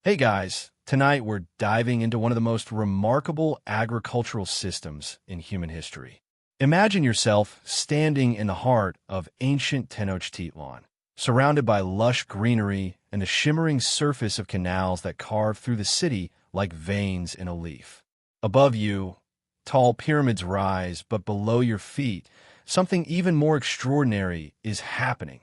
Hey guys, tonight we're diving into one of the most remarkable agricultural systems in human history. Imagine yourself standing in the heart of ancient Tenochtitlan, surrounded by lush greenery and the shimmering surface of canals that carve through the city like veins in a leaf. Above you, tall pyramids rise, but below your feet, something even more extraordinary is happening.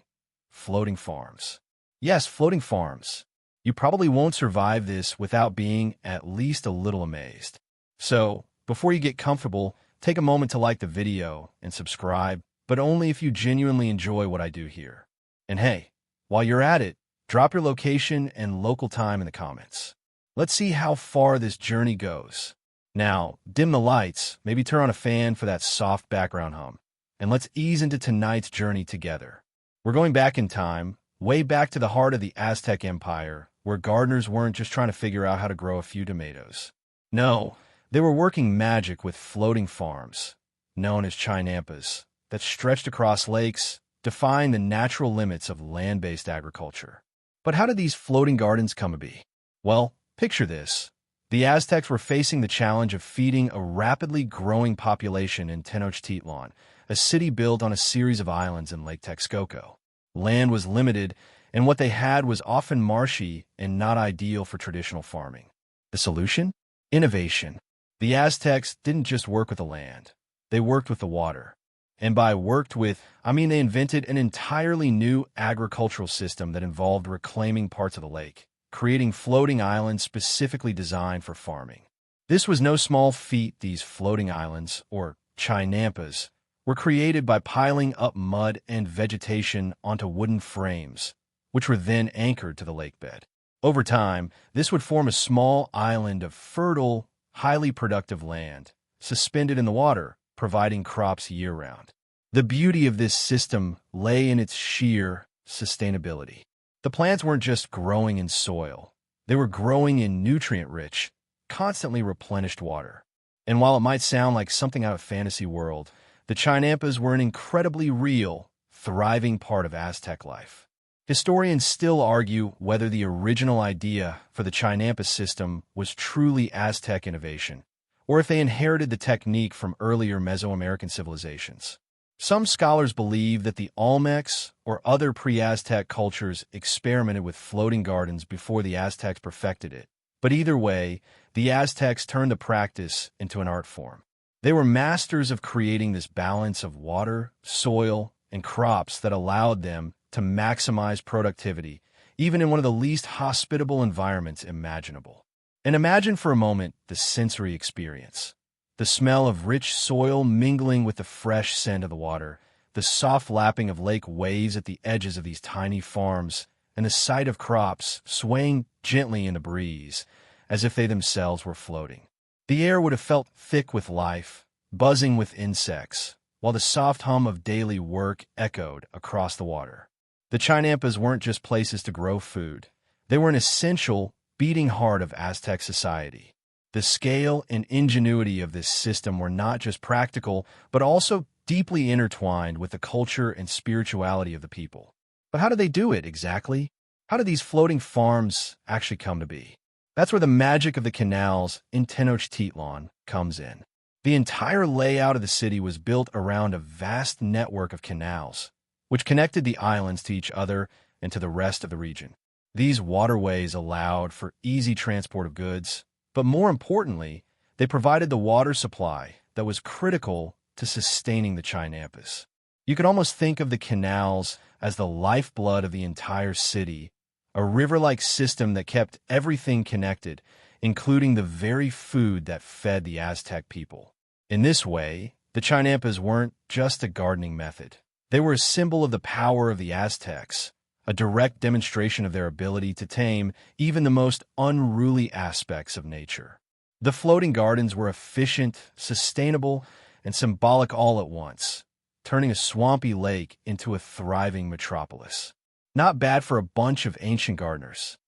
Floating farms. Yes, floating farms. You probably won't survive this without being at least a little amazed. So, before you get comfortable, take a moment to like the video and subscribe, but only if you genuinely enjoy what I do here. And hey, while you're at it, drop your location and local time in the comments. Let's see how far this journey goes. Now, dim the lights, maybe turn on a fan for that soft background hum, and let's ease into tonight's journey together. We're going back in time, way back to the heart of the Aztec Empire, where gardeners weren't just trying to figure out how to grow a few tomatoes. No, they were working magic with floating farms, known as Chinampas, that stretched across lakes, defying the natural limits of land-based agriculture. But how did these floating gardens come to be? Well, picture this. The Aztecs were facing the challenge of feeding a rapidly growing population in Tenochtitlan, a city built on a series of islands in Lake Texcoco. Land was limited, and what they had was often marshy and not ideal for traditional farming. The solution? Innovation. The Aztecs didn't just work with the land, they worked with the water. And by worked with, I mean they invented an entirely new agricultural system that involved reclaiming parts of the lake, creating floating islands specifically designed for farming. This was no small feat. These floating islands, or Chinampas, were created by piling up mud and vegetation onto wooden frames, which were then anchored to the lake bed. Over time, this would form a small island of fertile, highly productive land, suspended in the water, providing crops year-round. The beauty of this system lay in its sheer sustainability. The plants weren't just growing in soil. They were growing in nutrient-rich, constantly replenished water. And while it might sound like something out of a fantasy world, the Chinampas were an incredibly real, thriving part of Aztec life. Historians still argue whether the original idea for the Chinampa system was truly Aztec innovation, or if they inherited the technique from earlier Mesoamerican civilizations. Some scholars believe that the Olmecs or other pre-Aztec cultures experimented with floating gardens before the Aztecs perfected it. But either way, the Aztecs turned the practice into an art form. They were masters of creating this balance of water, soil, and crops that allowed them to maximize productivity, even in one of the least hospitable environments imaginable. And imagine for a moment the sensory experience. The smell of rich soil mingling with the fresh scent of the water, the soft lapping of lake waves at the edges of these tiny farms, and the sight of crops swaying gently in the breeze, as if they themselves were floating. The air would have felt thick with life, buzzing with insects, while the soft hum of daily work echoed across the water. The Chinampas weren't just places to grow food. They were an essential, beating heart of Aztec society. The scale and ingenuity of this system were not just practical, but also deeply intertwined with the culture and spirituality of the people. But how did they do it exactly? How did these floating farms actually come to be? That's where the magic of the canals in Tenochtitlan comes in. The entire layout of the city was built around a vast network of canals, which connected the islands to each other and to the rest of the region. These waterways allowed for easy transport of goods, but more importantly, they provided the water supply that was critical to sustaining the Chinampas. You could almost think of the canals as the lifeblood of the entire city, a river-like system that kept everything connected, including the very food that fed the Aztec people. In this way, the Chinampas weren't just a gardening method. They were a symbol of the power of the Aztecs, a direct demonstration of their ability to tame even the most unruly aspects of nature. The floating gardens were efficient, sustainable, and symbolic all at once, turning a swampy lake into a thriving metropolis. Not bad for a bunch of ancient gardeners.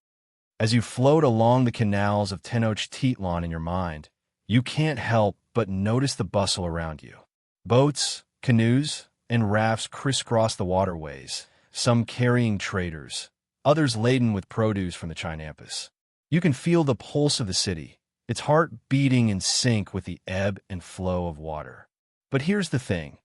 As you float along the canals of Tenochtitlan in your mind, you can't help but notice the bustle around you. Boats, canoes, and rafts crisscross the waterways, some carrying traders, others laden with produce from the Chinampas. You can feel the pulse of the city, its heart beating in sync with the ebb and flow of water. But here's the thing.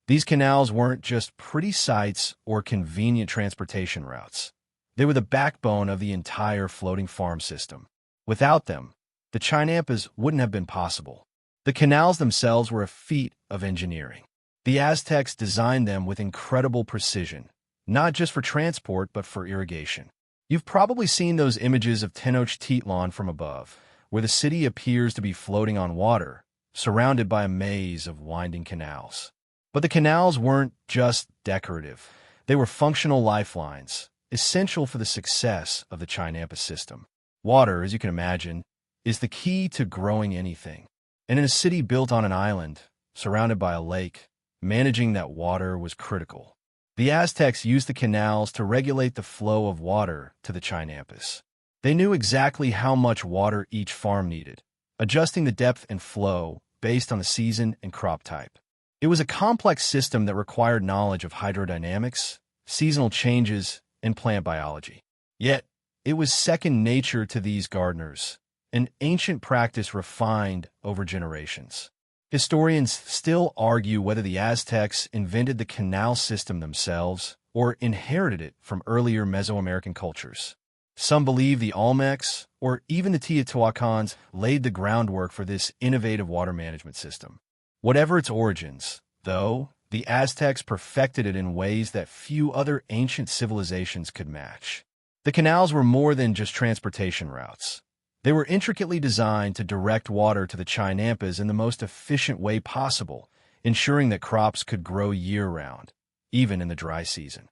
These canals weren't just pretty sights or convenient transportation routes. They were the backbone of the entire floating farm system. Without them, the Chinampas wouldn't have been possible. The canals themselves were a feat of engineering. The Aztecs designed them with incredible precision, not just for transport but for irrigation. You've probably seen those images of Tenochtitlan from above, where the city appears to be floating on water, surrounded by a maze of winding canals. But the canals weren't just decorative. They were functional lifelines, essential for the success of the Chinampa system. Water, as you can imagine, is the key to growing anything. And in a city built on an island, surrounded by a lake, managing that water was critical. The Aztecs used the canals to regulate the flow of water to the Chinampas. They knew exactly how much water each farm needed, adjusting the depth and flow based on the season and crop type. It was a complex system that required knowledge of hydrodynamics, seasonal changes, and plant biology. Yet, it was second nature to these gardeners, an ancient practice refined over generations. Historians still argue whether the Aztecs invented the canal system themselves or inherited it from earlier Mesoamerican cultures. Some believe the Olmecs, or even the Teotihuacans, laid the groundwork for this innovative water management system. Whatever its origins, though, the Aztecs perfected it in ways that few other ancient civilizations could match. The canals were more than just transportation routes. They were intricately designed to direct water to the Chinampas in the most efficient way possible, ensuring that crops could grow year-round, even in the dry season.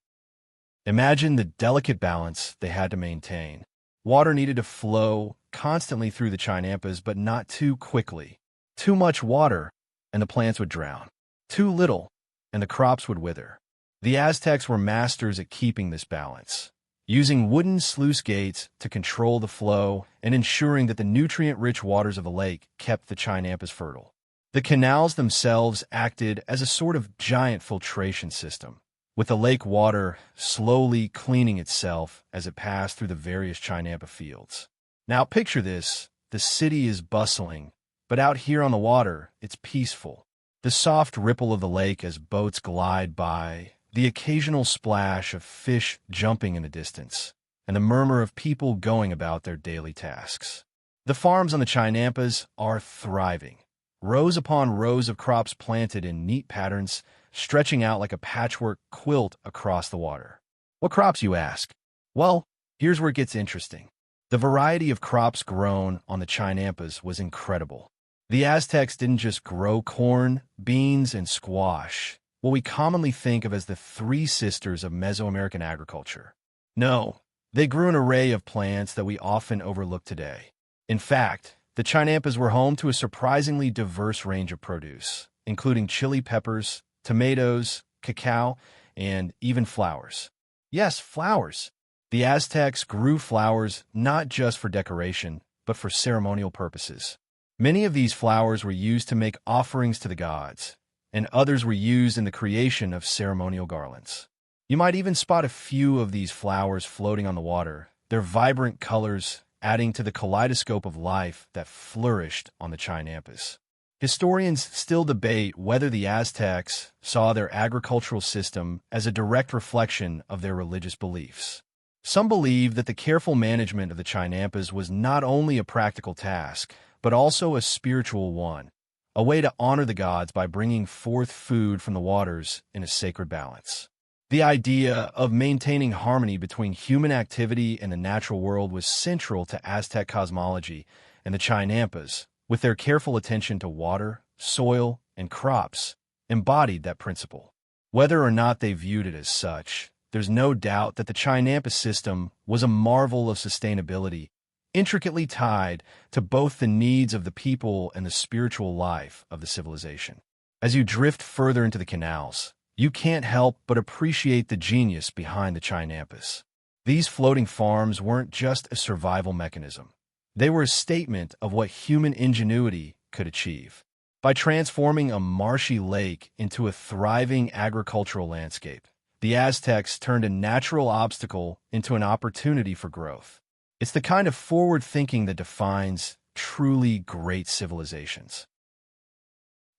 Imagine the delicate balance they had to maintain. Water needed to flow constantly through the Chinampas, but not too quickly. Too much water, and the plants would drown. Too little, and the crops would wither. The Aztecs were masters at keeping this balance, using wooden sluice gates to control the flow and ensuring that the nutrient-rich waters of the lake kept the Chinampas fertile. The canals themselves acted as a sort of giant filtration system, with the lake water slowly cleaning itself as it passed through the various Chinampa fields. Now picture this. The city is bustling, but out here on the water, it's peaceful. The soft ripple of the lake as boats glide by, the occasional splash of fish jumping in the distance, and the murmur of people going about their daily tasks. The farms on the Chinampas are thriving. Rows upon rows of crops planted in neat patterns, stretching out like a patchwork quilt across the water. What crops, you ask? Well, here's where it gets interesting. The variety of crops grown on the Chinampas was incredible. The Aztecs didn't just grow corn, beans, and squash, what we commonly think of as the three sisters of Mesoamerican agriculture. No, they grew an array of plants that we often overlook today. In fact, the Chinampas were home to a surprisingly diverse range of produce, including chili peppers, tomatoes, cacao, and even flowers. Yes, flowers. The Aztecs grew flowers not just for decoration, but for ceremonial purposes. Many of these flowers were used to make offerings to the gods, and others were used in the creation of ceremonial garlands. You might even spot a few of these flowers floating on the water, their vibrant colors adding to the kaleidoscope of life that flourished on the Chinampas. Historians still debate whether the Aztecs saw their agricultural system as a direct reflection of their religious beliefs. Some believe that the careful management of the Chinampas was not only a practical task, but also a spiritual one, a way to honor the gods by bringing forth food from the waters in a sacred balance. The idea of maintaining harmony between human activity and the natural world was central to Aztec cosmology, and the Chinampas, with their careful attention to water, soil, and crops, embodied that principle. Whether or not they viewed it as such, there's no doubt that the Chinampa system was a marvel of sustainability, intricately tied to both the needs of the people and the spiritual life of the civilization. As you drift further into the canals, you can't help but appreciate the genius behind the Chinampas. These floating farms weren't just a survival mechanism. They were a statement of what human ingenuity could achieve. By transforming a marshy lake into a thriving agricultural landscape, the Aztecs turned a natural obstacle into an opportunity for growth. It's the kind of forward thinking that defines truly great civilizations.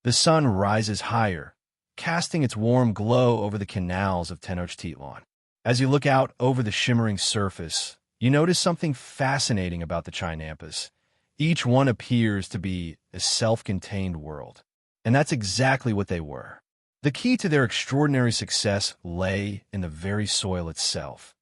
The sun rises higher, casting its warm glow over the canals of Tenochtitlan. As you look out over the shimmering surface, you notice something fascinating about the Chinampas. Each one appears to be a self-contained world. And that's exactly what they were. The key to their extraordinary success lay in the very soil itself,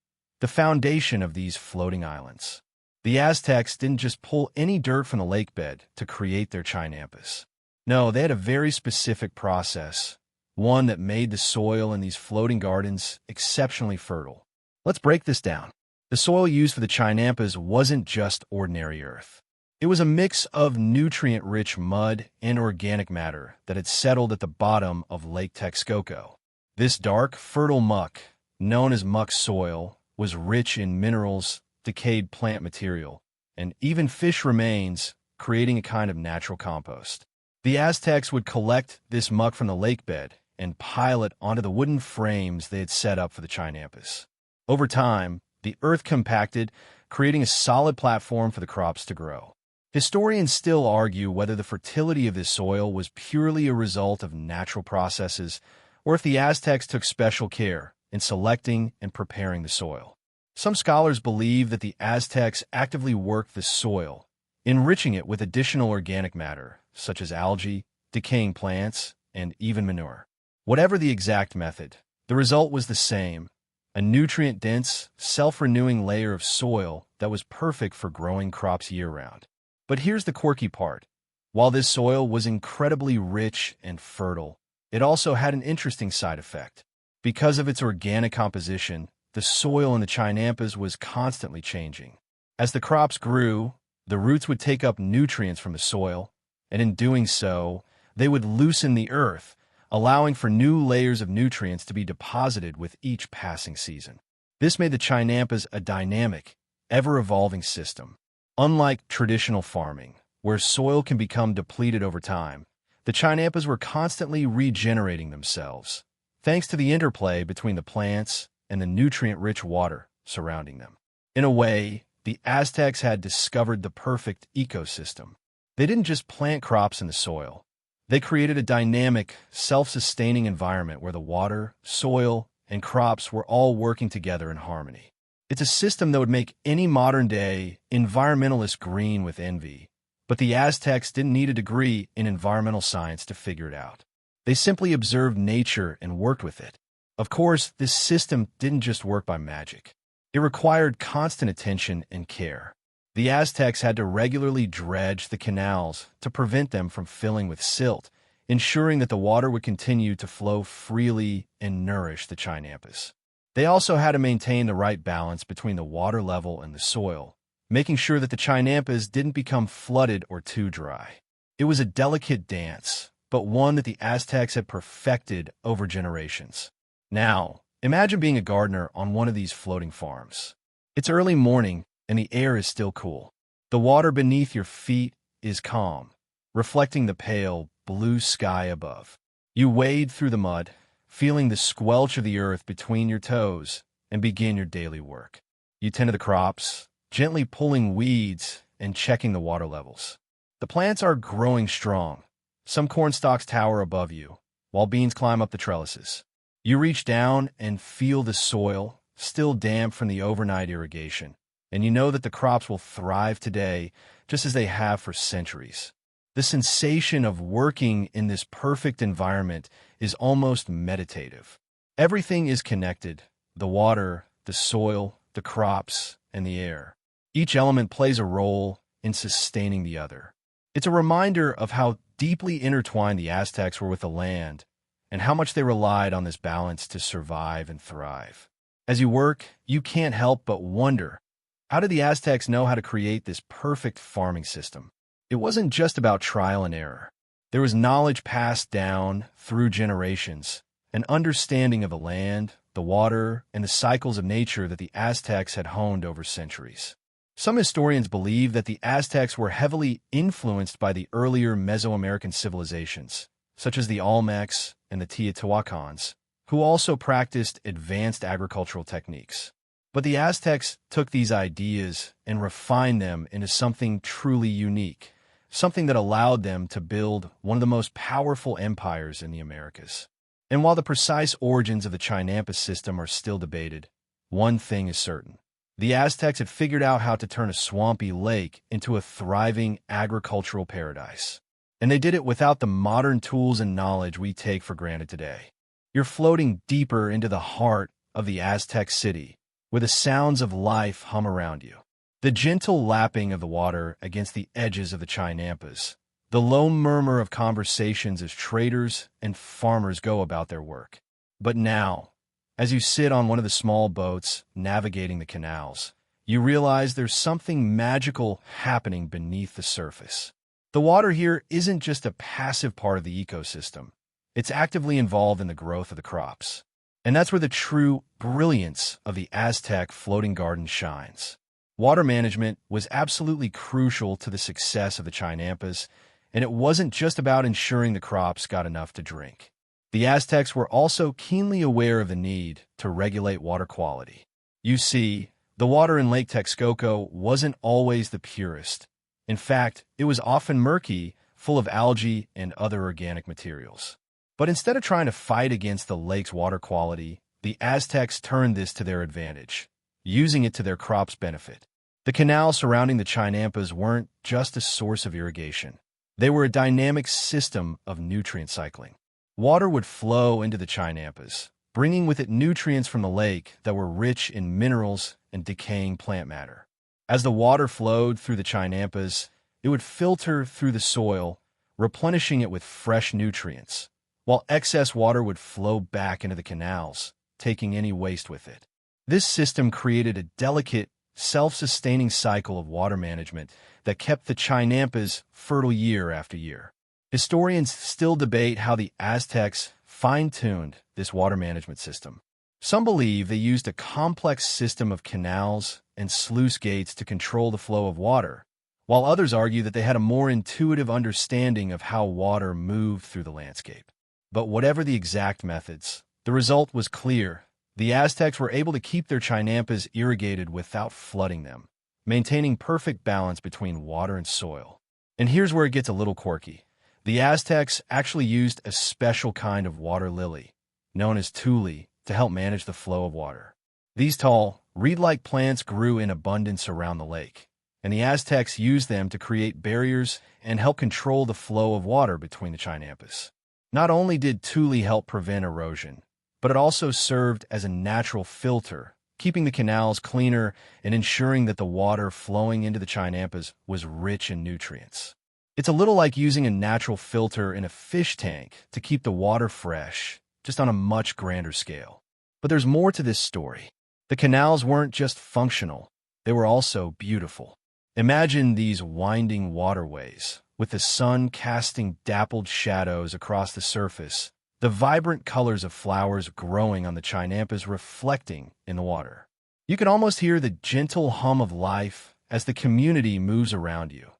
the foundation of these floating islands. The Aztecs didn't just pull any dirt from the lake bed to create their Chinampas. No, they had a very specific process, one that made the soil in these floating gardens exceptionally fertile. Let's break this down. The soil used for the Chinampas wasn't just ordinary earth. It was a mix of nutrient-rich mud and organic matter that had settled at the bottom of Lake Texcoco. This dark, fertile muck, known as muck soil, was rich in minerals, decayed plant material, and even fish remains, creating a kind of natural compost. The Aztecs would collect this muck from the lake bed and pile it onto the wooden frames they had set up for the Chinampas. Over time, the earth compacted, creating a solid platform for the crops to grow. Historians still argue whether the fertility of this soil was purely a result of natural processes or if the Aztecs took special care in selecting and preparing the soil. Some scholars believe that the Aztecs actively worked the soil, enriching it with additional organic matter, such as algae, decaying plants, and even manure. Whatever the exact method, the result was the same: a nutrient-dense, self-renewing layer of soil that was perfect for growing crops year-round. But here's the quirky part. While this soil was incredibly rich and fertile, it also had an interesting side effect. Because of its organic composition, the soil in the Chinampas was constantly changing. As the crops grew, the roots would take up nutrients from the soil, and in doing so, they would loosen the earth, allowing for new layers of nutrients to be deposited with each passing season. This made the Chinampas a dynamic, ever-evolving system. Unlike traditional farming, where soil can become depleted over time, the Chinampas were constantly regenerating themselves, thanks to the interplay between the plants and the nutrient-rich water surrounding them. In a way, the Aztecs had discovered the perfect ecosystem. They didn't just plant crops in the soil. They created a dynamic, self-sustaining environment where the water, soil, and crops were all working together in harmony. It's a system that would make any modern-day environmentalist green with envy, but the Aztecs didn't need a degree in environmental science to figure it out. They simply observed nature and worked with it. Of course, this system didn't just work by magic. It required constant attention and care. The Aztecs had to regularly dredge the canals to prevent them from filling with silt, ensuring that the water would continue to flow freely and nourish the Chinampas. They also had to maintain the right balance between the water level and the soil, making sure that the Chinampas didn't become flooded or too dry. It was a delicate dance, but one that the Aztecs had perfected over generations. Now, imagine being a gardener on one of these floating farms. It's early morning, and the air is still cool. The water beneath your feet is calm, reflecting the pale, blue sky above. You wade through the mud, feeling the squelch of the earth between your toes, and begin your daily work. You tend to the crops, gently pulling weeds and checking the water levels. The plants are growing strong. Some corn stalks tower above you, while beans climb up the trellises. You reach down and feel the soil, still damp from the overnight irrigation, and you know that the crops will thrive today just as they have for centuries. The sensation of working in this perfect environment is almost meditative. Everything is connected: the water, the soil, the crops, and the air. Each element plays a role in sustaining the other. It's a reminder of how deeply intertwined the Aztecs were with the land, and how much they relied on this balance to survive and thrive. As you work, you can't help but wonder, how did the Aztecs know how to create this perfect farming system? It wasn't just about trial and error. There was knowledge passed down through generations, an understanding of the land, the water, and the cycles of nature that the Aztecs had honed over centuries. Some historians believe that the Aztecs were heavily influenced by the earlier Mesoamerican civilizations, such as the Olmecs and the Teotihuacans, who also practiced advanced agricultural techniques. But the Aztecs took these ideas and refined them into something truly unique, something that allowed them to build one of the most powerful empires in the Americas. And while the precise origins of the Chinampas system are still debated, one thing is certain. The Aztecs had figured out how to turn a swampy lake into a thriving agricultural paradise. And they did it without the modern tools and knowledge we take for granted today. You're floating deeper into the heart of the Aztec city, where the sounds of life hum around you. The gentle lapping of the water against the edges of the Chinampas, the low murmur of conversations as traders and farmers go about their work. But now, as you sit on one of the small boats navigating the canals, you realize there's something magical happening beneath the surface. The water here isn't just a passive part of the ecosystem. It's actively involved in the growth of the crops. And that's where the true brilliance of the Aztec floating garden shines. Water management was absolutely crucial to the success of the Chinampas, and it wasn't just about ensuring the crops got enough to drink. The Aztecs were also keenly aware of the need to regulate water quality. You see, the water in Lake Texcoco wasn't always the purest. In fact, it was often murky, full of algae and other organic materials. But instead of trying to fight against the lake's water quality, the Aztecs turned this to their advantage, using it to their crops' benefit. The canals surrounding the Chinampas weren't just a source of irrigation. They were a dynamic system of nutrient cycling. Water would flow into the Chinampas, bringing with it nutrients from the lake that were rich in minerals and decaying plant matter. As the water flowed through the Chinampas, it would filter through the soil, replenishing it with fresh nutrients, while excess water would flow back into the canals, taking any waste with it. This system created a delicate, self-sustaining cycle of water management that kept the Chinampas fertile year after year. Historians still debate how the Aztecs fine-tuned this water management system. Some believe they used a complex system of canals and sluice gates to control the flow of water, while others argue that they had a more intuitive understanding of how water moved through the landscape. But whatever the exact methods, the result was clear. The Aztecs were able to keep their Chinampas irrigated without flooding them, maintaining perfect balance between water and soil. And here's where it gets a little quirky. The Aztecs actually used a special kind of water lily, known as tule, to help manage the flow of water. These tall, reed-like plants grew in abundance around the lake, and the Aztecs used them to create barriers and help control the flow of water between the Chinampas. Not only did tule help prevent erosion, but it also served as a natural filter, keeping the canals cleaner and ensuring that the water flowing into the Chinampas was rich in nutrients. It's a little like using a natural filter in a fish tank to keep the water fresh, just on a much grander scale. But there's more to this story. The canals weren't just functional, they were also beautiful. Imagine these winding waterways, with the sun casting dappled shadows across the surface, the vibrant colors of flowers growing on the Chinampas reflecting in the water. You can almost hear the gentle hum of life as the community moves around you.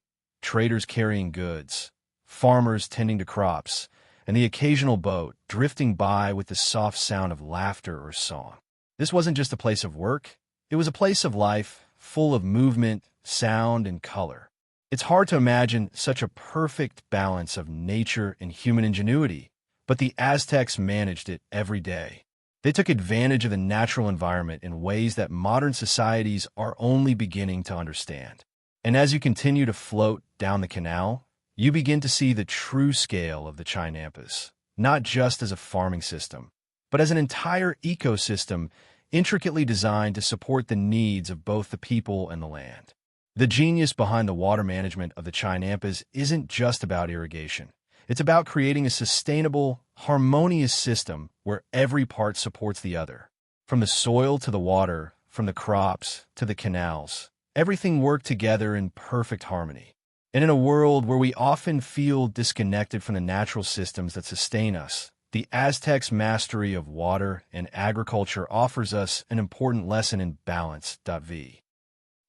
Traders carrying goods, farmers tending to crops, and the occasional boat drifting by with the soft sound of laughter or song. This wasn't just a place of work, it was a place of life, full of movement, sound, and color. It's hard to imagine such a perfect balance of nature and human ingenuity, but the Aztecs managed it every day. They took advantage of the natural environment in ways that modern societies are only beginning to understand. And as you continue to float down the canal, you begin to see the true scale of the Chinampas, not just as a farming system, but as an entire ecosystem intricately designed to support the needs of both the people and the land. The genius behind the water management of the Chinampas isn't just about irrigation. It's about creating a sustainable, harmonious system where every part supports the other. From the soil to the water, from the crops to the canals, everything worked together in perfect harmony. And in a world where we often feel disconnected from the natural systems that sustain us, the Aztecs' mastery of water and agriculture offers us an important lesson in balance.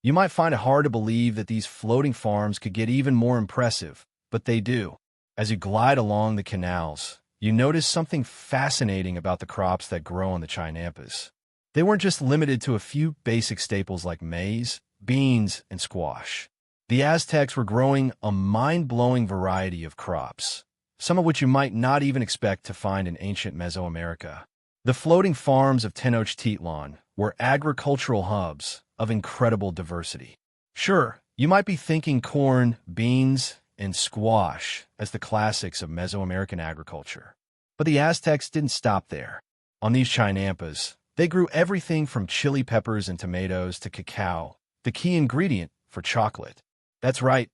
You might find it hard to believe that these floating farms could get even more impressive, but they do. As you glide along the canals, you notice something fascinating about the crops that grow on the Chinampas. They weren't just limited to a few basic staples like maize, beans, and squash. The Aztecs were growing a mind-blowing variety of crops, some of which you might not even expect to find in ancient Mesoamerica. The floating farms of Tenochtitlan were agricultural hubs of incredible diversity. Sure, you might be thinking corn, beans, and squash as the classics of Mesoamerican agriculture. But the Aztecs didn't stop there. On these Chinampas, they grew everything from chili peppers and tomatoes to cacao, the key ingredient for chocolate. That's right,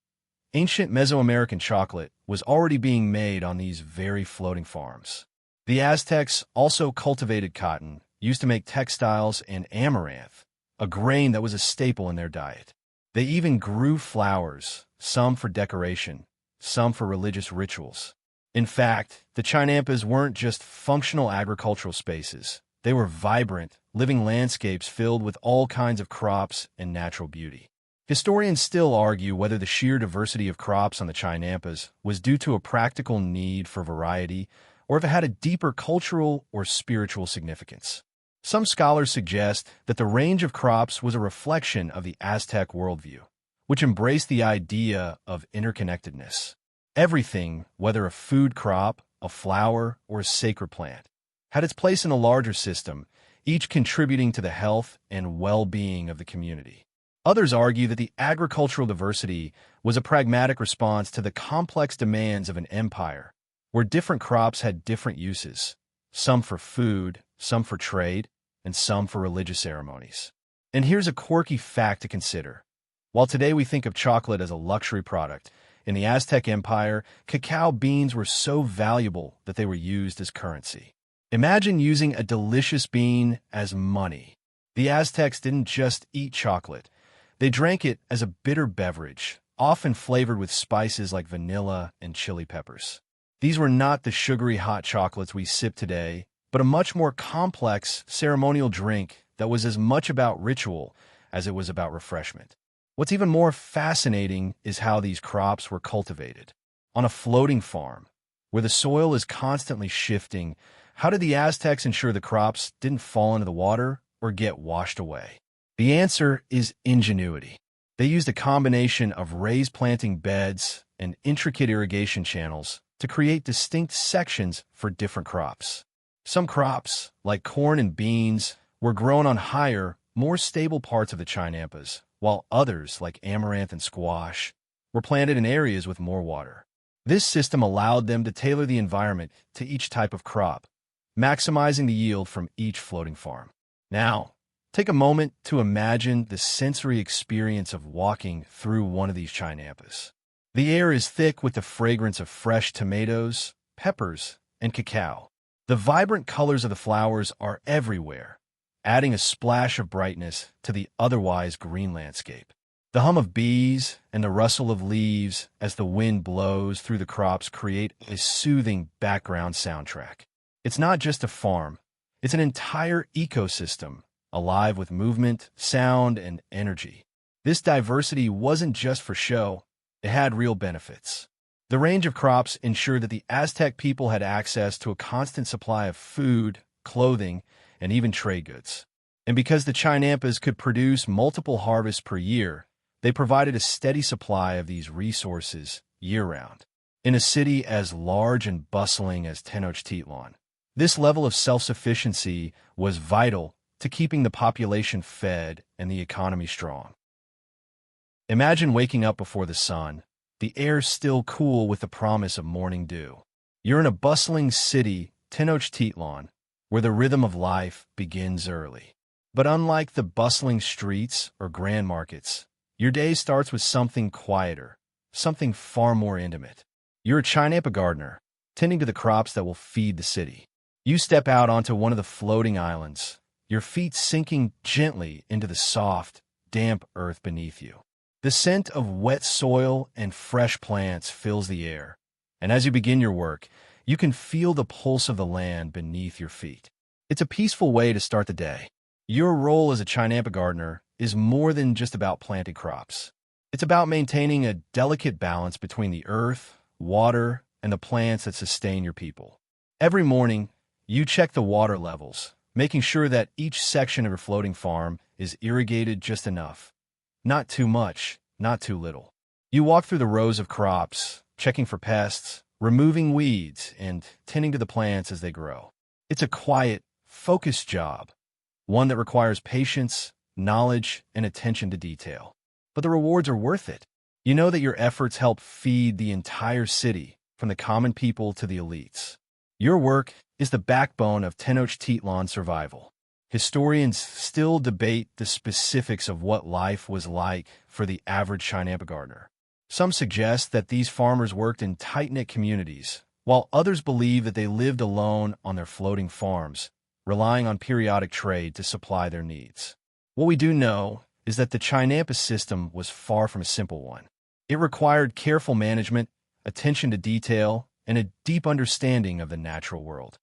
ancient Mesoamerican chocolate was already being made on these very floating farms. The Aztecs also cultivated cotton, used to make textiles, and amaranth, a grain that was a staple in their diet. They even grew flowers, some for decoration, some for religious rituals. In fact, the Chinampas weren't just functional agricultural spaces. They were vibrant, living landscapes filled with all kinds of crops and natural beauty. Historians still argue whether the sheer diversity of crops on the Chinampas was due to a practical need for variety or if it had a deeper cultural or spiritual significance. Some scholars suggest that the range of crops was a reflection of the Aztec worldview, which embraced the idea of interconnectedness. Everything, whether a food crop, a flower, or a sacred plant, had its place in a larger system, each contributing to the health and well-being of the community. Others argue that the agricultural diversity was a pragmatic response to the complex demands of an empire, where different crops had different uses, some for food, some for trade, and some for religious ceremonies. And here's a quirky fact to consider. While today we think of chocolate as a luxury product, in the Aztec Empire, cacao beans were so valuable that they were used as currency. Imagine using a delicious bean as money. The Aztecs didn't just eat chocolate. They drank it as a bitter beverage, often flavored with spices like vanilla and chili peppers. These were not the sugary hot chocolates we sip today, but a much more complex ceremonial drink that was as much about ritual as it was about refreshment. What's even more fascinating is how these crops were cultivated. On a floating farm, where the soil is constantly shifting, how did the Aztecs ensure the crops didn't fall into the water or get washed away? The answer is ingenuity. They used a combination of raised planting beds and intricate irrigation channels to create distinct sections for different crops. Some crops, like corn and beans, were grown on higher, more stable parts of the Chinampas, while others, like amaranth and squash, were planted in areas with more water. This system allowed them to tailor the environment to each type of crop, maximizing the yield from each floating farm. Now, take a moment to imagine the sensory experience of walking through one of these Chinampas. The air is thick with the fragrance of fresh tomatoes, peppers, and cacao. The vibrant colors of the flowers are everywhere, adding a splash of brightness to the otherwise green landscape. The hum of bees and the rustle of leaves as the wind blows through the crops create a soothing background soundtrack. It's not just a farm, it's an entire ecosystem, alive with movement, sound, and energy. This diversity wasn't just for show, it had real benefits. The range of crops ensured that the Aztec people had access to a constant supply of food, clothing, and even trade goods. And because the Chinampas could produce multiple harvests per year, they provided a steady supply of these resources year-round. In a city as large and bustling as Tenochtitlan, this level of self-sufficiency was vital to keeping the population fed and the economy strong. Imagine waking up before the sun, the air still cool with the promise of morning dew. You're in a bustling city, Tenochtitlan, where the rhythm of life begins early. But unlike the bustling streets or grand markets, your day starts with something quieter, something far more intimate. You're a Chinampa gardener, tending to the crops that will feed the city. You step out onto one of the floating islands, your feet sinking gently into the soft, damp earth beneath you. The scent of wet soil and fresh plants fills the air, and as you begin your work, you can feel the pulse of the land beneath your feet. It's a peaceful way to start the day. Your role as a Chinampa gardener is more than just about planting crops. It's about maintaining a delicate balance between the earth, water, and the plants that sustain your people. Every morning, you check the water levels, making sure that each section of your floating farm is irrigated just enough. Not too much, not too little. You walk through the rows of crops, checking for pests, removing weeds, and tending to the plants as they grow. It's a quiet, focused job, one that requires patience, knowledge, and attention to detail. But the rewards are worth it. You know that your efforts help feed the entire city, from the common people to the elites. Your work is the backbone of Tenochtitlan survival. Historians still debate the specifics of what life was like for the average Chinampa gardener. Some suggest that these farmers worked in tight-knit communities, while others believe that they lived alone on their floating farms, relying on periodic trade to supply their needs. What we do know is that the Chinampa system was far from a simple one. It required careful management, attention to detail, and a deep understanding of the natural world.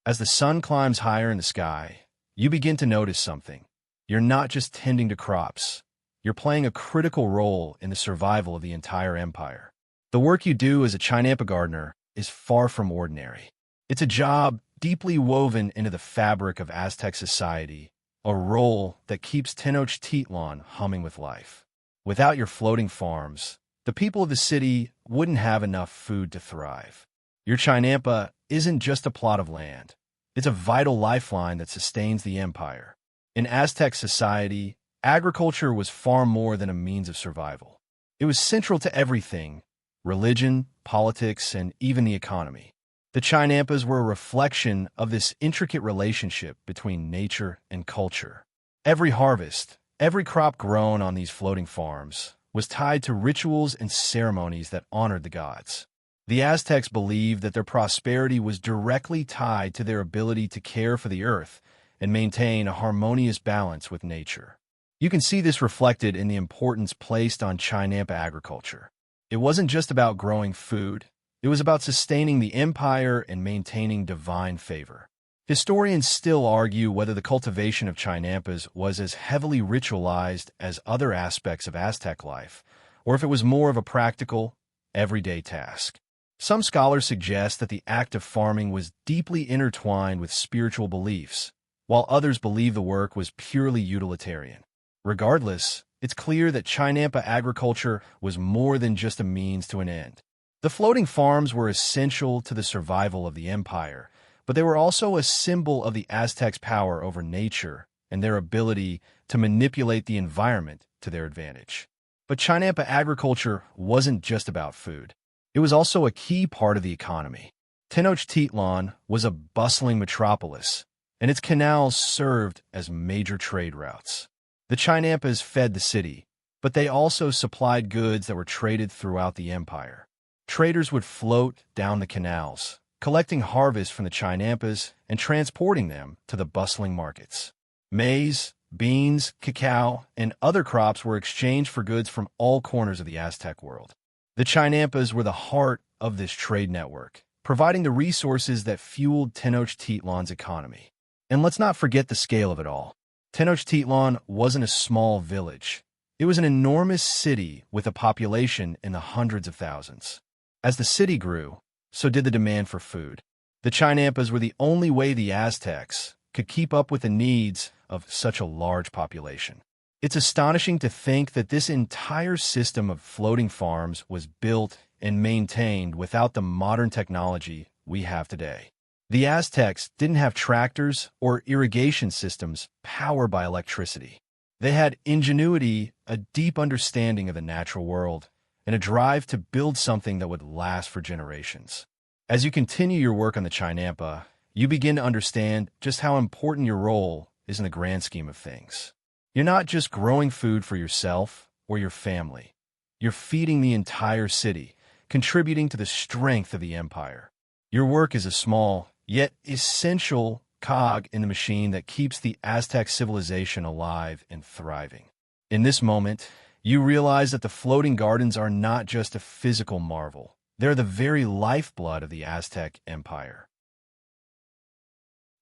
As the sun climbs higher in the sky, you begin to notice something. You're not just tending to crops. You're playing a critical role in the survival of the entire empire. The work you do as a Chinampa gardener is far from ordinary. It's a job deeply woven into the fabric of Aztec society, a role that keeps Tenochtitlan humming with life. Without your floating farms, the people of the city wouldn't have enough food to thrive. Your Chinampa isn't just a plot of land. It's a vital lifeline that sustains the empire. In Aztec society, agriculture was far more than a means of survival. It was central to everything: religion, politics, and even the economy. The Chinampas were a reflection of this intricate relationship between nature and culture. Every harvest, every crop grown on these floating farms, was tied to rituals and ceremonies that honored the gods. The Aztecs believed that their prosperity was directly tied to their ability to care for the earth and maintain a harmonious balance with nature. You can see this reflected in the importance placed on Chinampa agriculture. It wasn't just about growing food. It was about sustaining the empire and maintaining divine favor. Historians still argue whether the cultivation of Chinampas was as heavily ritualized as other aspects of Aztec life, or if it was more of a practical, everyday task. Some scholars suggest that the act of farming was deeply intertwined with spiritual beliefs, while others believe the work was purely utilitarian. Regardless, it's clear that Chinampa agriculture was more than just a means to an end. The floating farms were essential to the survival of the empire, but they were also a symbol of the Aztecs' power over nature and their ability to manipulate the environment to their advantage. But Chinampa agriculture wasn't just about food. It was also a key part of the economy. Tenochtitlan was a bustling metropolis, and its canals served as major trade routes. The Chinampas fed the city, but they also supplied goods that were traded throughout the empire. Traders would float down the canals, collecting harvests from the Chinampas and transporting them to the bustling markets. Maize, beans, cacao, and other crops were exchanged for goods from all corners of the Aztec world. The Chinampas were the heart of this trade network, providing the resources that fueled Tenochtitlan's economy. And let's not forget the scale of it all. Tenochtitlan wasn't a small village. It was an enormous city with a population in the hundreds of thousands. As the city grew, so did the demand for food. The Chinampas were the only way the Aztecs could keep up with the needs of such a large population. It's astonishing to think that this entire system of floating farms was built and maintained without the modern technology we have today. The Aztecs didn't have tractors or irrigation systems powered by electricity. They had ingenuity, a deep understanding of the natural world, and a drive to build something that would last for generations. As you continue your work on the Chinampa, you begin to understand just how important your role is in the grand scheme of things. You're not just growing food for yourself or your family. You're feeding the entire city, contributing to the strength of the empire. Your work is a small, yet essential cog in the machine that keeps the Aztec civilization alive and thriving. In this moment, you realize that the floating gardens are not just a physical marvel. They're the very lifeblood of the Aztec empire.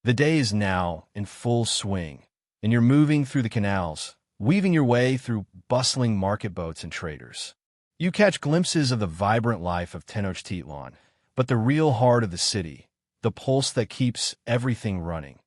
The day is now in full swing, and you're moving through the canals, weaving your way through bustling market boats and traders. You catch glimpses of the vibrant life of Tenochtitlan, but the real heart of the city, the pulse that keeps everything running,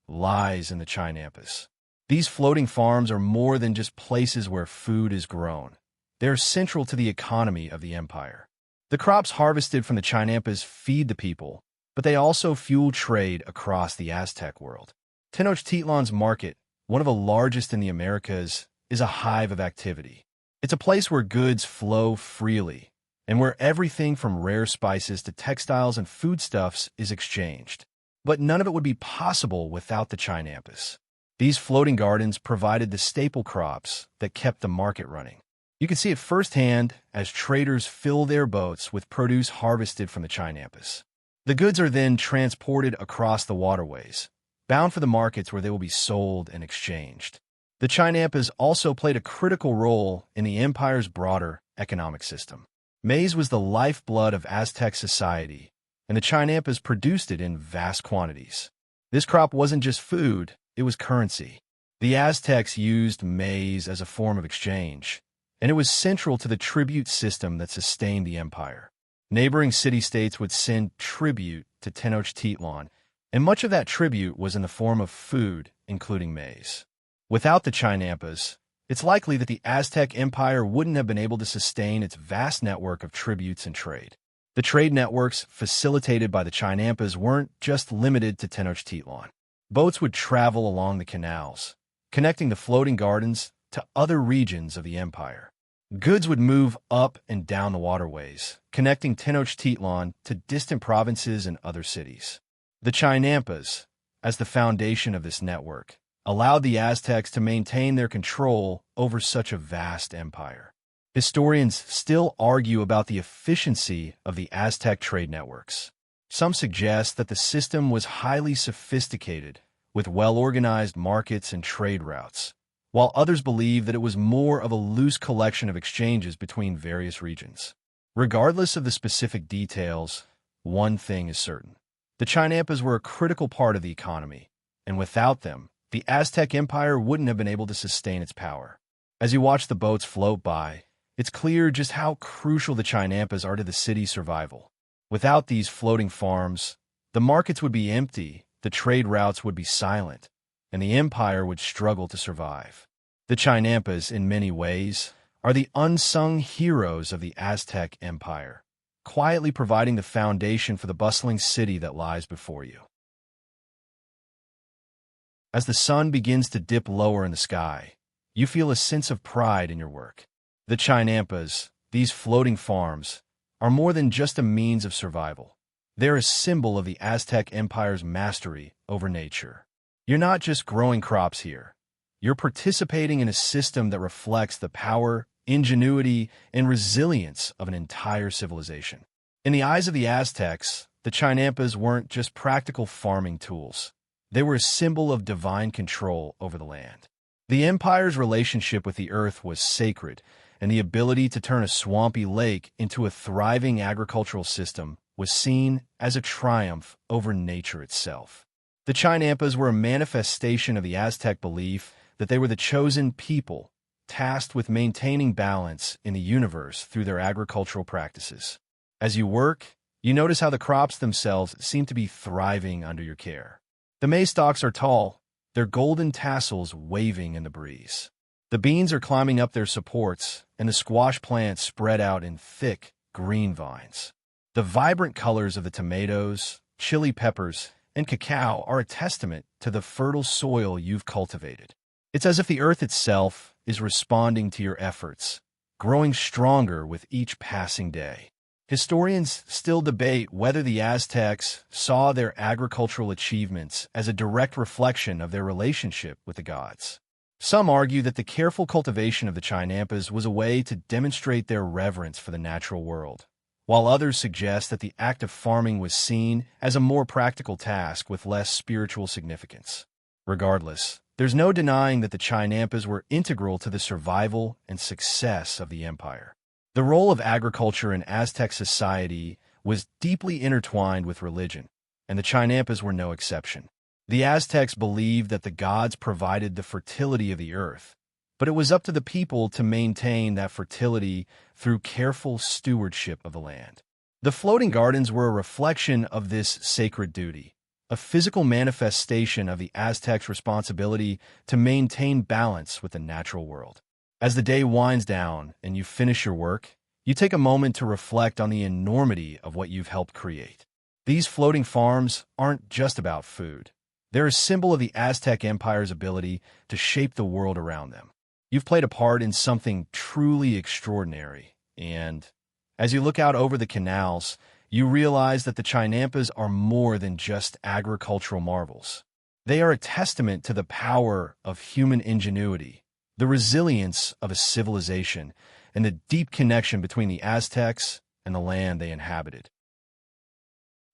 lies in the Chinampas. These floating farms are more than just places where food is grown. They are central to the economy of the empire. The crops harvested from the Chinampas feed the people, but they also fuel trade across the Aztec world. Tenochtitlan's market, one of the largest in the Americas, is a hive of activity. It's a place where goods flow freely, and where everything from rare spices to textiles and foodstuffs is exchanged. But none of it would be possible without the Chinampas. These floating gardens provided the staple crops that kept the market running. You can see it firsthand as traders fill their boats with produce harvested from the Chinampas. The goods are then transported across the waterways, bound for the markets where they will be sold and exchanged. The Chinampas also played a critical role in the empire's broader economic system. Maize was the lifeblood of Aztec society, and the Chinampas produced it in vast quantities. This crop wasn't just food, it was currency. The Aztecs used maize as a form of exchange, and it was central to the tribute system that sustained the empire. Neighboring city-states would send tribute to Tenochtitlan, and much of that tribute was in the form of food, including maize. Without the Chinampas, it's likely that the Aztec Empire wouldn't have been able to sustain its vast network of tributes and trade. The trade networks facilitated by the Chinampas weren't just limited to Tenochtitlan. Boats would travel along the canals, connecting the floating gardens to other regions of the empire. Goods would move up and down the waterways, connecting Tenochtitlan to distant provinces and other cities. The Chinampas, as the foundation of this network, allowed the Aztecs to maintain their control over such a vast empire. Historians still argue about the efficiency of the Aztec trade networks. Some suggest that the system was highly sophisticated, with well-organized markets and trade routes, while others believe that it was more of a loose collection of exchanges between various regions. Regardless of the specific details, one thing is certain. The Chinampas were a critical part of the economy, and without them, the Aztec Empire wouldn't have been able to sustain its power. As you watch the boats float by, it's clear just how crucial the Chinampas are to the city's survival. Without these floating farms, the markets would be empty, the trade routes would be silent, and the empire would struggle to survive. The Chinampas, in many ways, are the unsung heroes of the Aztec Empire, quietly providing the foundation for the bustling city that lies before you. As the sun begins to dip lower in the sky, you feel a sense of pride in your work. The Chinampas, these floating farms, are more than just a means of survival. They're a symbol of the Aztec Empire's mastery over nature. You're not just growing crops here. You're participating in a system that reflects the power, ingenuity, and resilience of an entire civilization. In the eyes of the Aztecs, the Chinampas weren't just practical farming tools. They were a symbol of divine control over the land. The empire's relationship with the earth was sacred, and the ability to turn a swampy lake into a thriving agricultural system was seen as a triumph over nature itself. The Chinampas were a manifestation of the Aztec belief that they were the chosen people, tasked with maintaining balance in the universe through their agricultural practices. As you work, you notice how the crops themselves seem to be thriving under your care. The maize stalks are tall, their golden tassels waving in the breeze. The beans are climbing up their supports, and the squash plants spread out in thick, green vines. The vibrant colors of the tomatoes, chili peppers, and cacao are a testament to the fertile soil you've cultivated. It's as if the earth itself is responding to your efforts, growing stronger with each passing day. Historians still debate whether the Aztecs saw their agricultural achievements as a direct reflection of their relationship with the gods. Some argue that the careful cultivation of the Chinampas was a way to demonstrate their reverence for the natural world, while others suggest that the act of farming was seen as a more practical task with less spiritual significance. Regardless, there's no denying that the Chinampas were integral to the survival and success of the empire. The role of agriculture in Aztec society was deeply intertwined with religion, and the Chinampas were no exception. The Aztecs believed that the gods provided the fertility of the earth, but it was up to the people to maintain that fertility through careful stewardship of the land. The floating gardens were a reflection of this sacred duty, a physical manifestation of the Aztecs' responsibility to maintain balance with the natural world. As the day winds down and you finish your work, you take a moment to reflect on the enormity of what you've helped create. These floating farms aren't just about food. They're a symbol of the Aztec Empire's ability to shape the world around them. You've played a part in something truly extraordinary, and as you look out over the canals, you realize that the Chinampas are more than just agricultural marvels. They are a testament to the power of human ingenuity, the resilience of a civilization, and the deep connection between the Aztecs and the land they inhabited.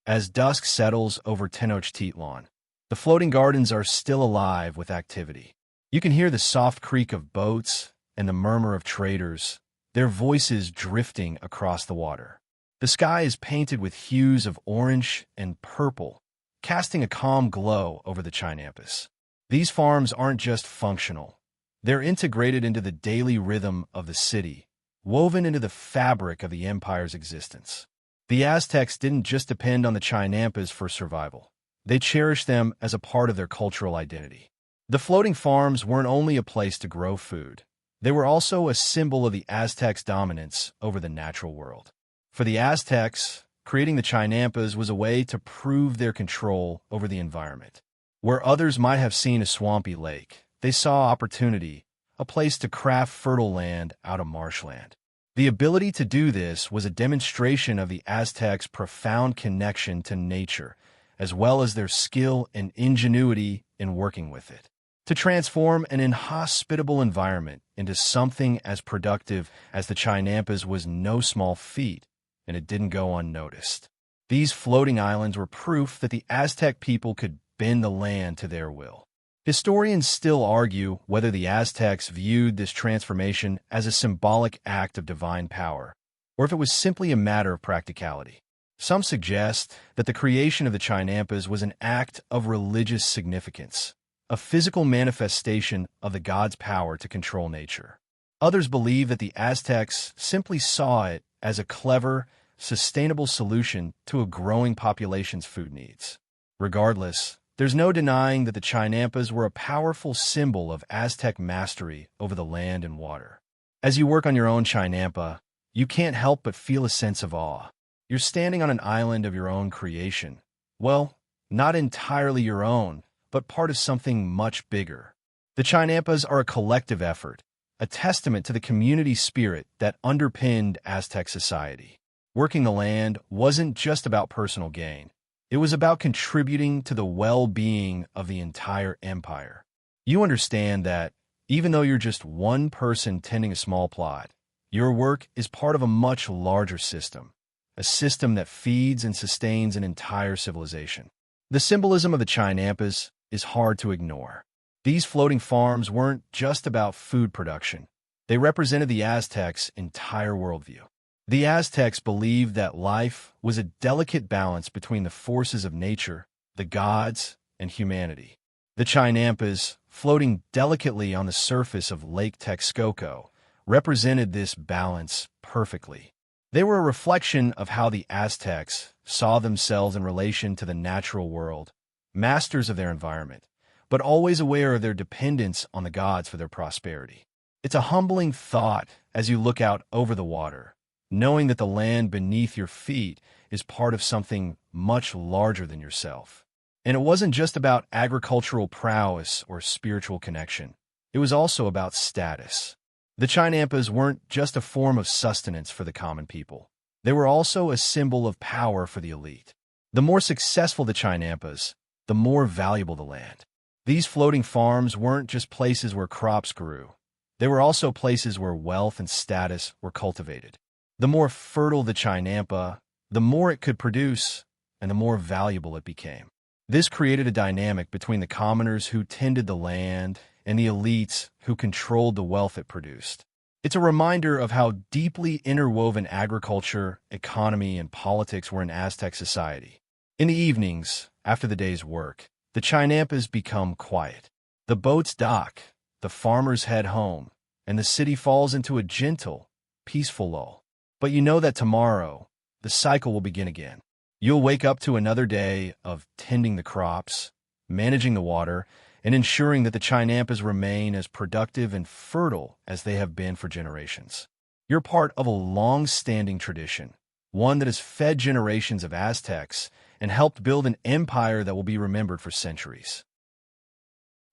As dusk settles over Tenochtitlan, the floating gardens are still alive with activity. You can hear the soft creak of boats and the murmur of traders, their voices drifting across the water. The sky is painted with hues of orange and purple, casting a calm glow over the Chinampas. These farms aren't just functional. They're integrated into the daily rhythm of the city, woven into the fabric of the empire's existence. The Aztecs didn't just depend on the Chinampas for survival. They cherished them as a part of their cultural identity. The floating farms weren't only a place to grow food. They were also a symbol of the Aztecs' dominance over the natural world. For the Aztecs, creating the Chinampas was a way to prove their control over the environment. Where others might have seen a swampy lake, they saw opportunity, a place to craft fertile land out of marshland. The ability to do this was a demonstration of the Aztecs' profound connection to nature, as well as their skill and ingenuity in working with it. To transform an inhospitable environment into something as productive as the Chinampas was no small feat, and it didn't go unnoticed. These floating islands were proof that the Aztec people could bend the land to their will. Historians still argue whether the Aztecs viewed this transformation as a symbolic act of divine power, or if it was simply a matter of practicality. Some suggest that the creation of the Chinampas was an act of religious significance, a physical manifestation of the gods' power to control nature. Others believe that the Aztecs simply saw it as a clever, sustainable solution to a growing population's food needs. Regardless, there's no denying that the Chinampas were a powerful symbol of Aztec mastery over the land and water. As you work on your own Chinampa, you can't help but feel a sense of awe. You're standing on an island of your own creation. Well, not entirely your own, but part of something much bigger. The Chinampas are a collective effort, a testament to the community spirit that underpinned Aztec society. Working the land wasn't just about personal gain. It was about contributing to the well-being of the entire empire. You understand that, even though you're just one person tending a small plot, your work is part of a much larger system, a system that feeds and sustains an entire civilization. The symbolism of the Chinampas is hard to ignore. These floating farms weren't just about food production. They represented the Aztecs' entire worldview. The Aztecs believed that life was a delicate balance between the forces of nature, the gods, and humanity. The Chinampas, floating delicately on the surface of Lake Texcoco, represented this balance perfectly. They were a reflection of how the Aztecs saw themselves in relation to the natural world, masters of their environment, but always aware of their dependence on the gods for their prosperity. It's a humbling thought as you look out over the water, knowing that the land beneath your feet is part of something much larger than yourself. And it wasn't just about agricultural prowess or spiritual connection. It was also about status. The Chinampas weren't just a form of sustenance for the common people. They were also a symbol of power for the elite. The more successful the Chinampas, the more valuable the land. These floating farms weren't just places where crops grew. They were also places where wealth and status were cultivated. The more fertile the Chinampa, the more it could produce, and the more valuable it became. This created a dynamic between the commoners who tended the land and the elites who controlled the wealth it produced. It's a reminder of how deeply interwoven agriculture, economy, and politics were in Aztec society. In the evenings, after the day's work, the Chinampas become quiet. The boats dock, the farmers head home, and the city falls into a gentle, peaceful lull. But you know that tomorrow, the cycle will begin again. You'll wake up to another day of tending the crops, managing the water, and ensuring that the Chinampas remain as productive and fertile as they have been for generations. You're part of a long-standing tradition, one that has fed generations of Aztecs and helped build an empire that will be remembered for centuries.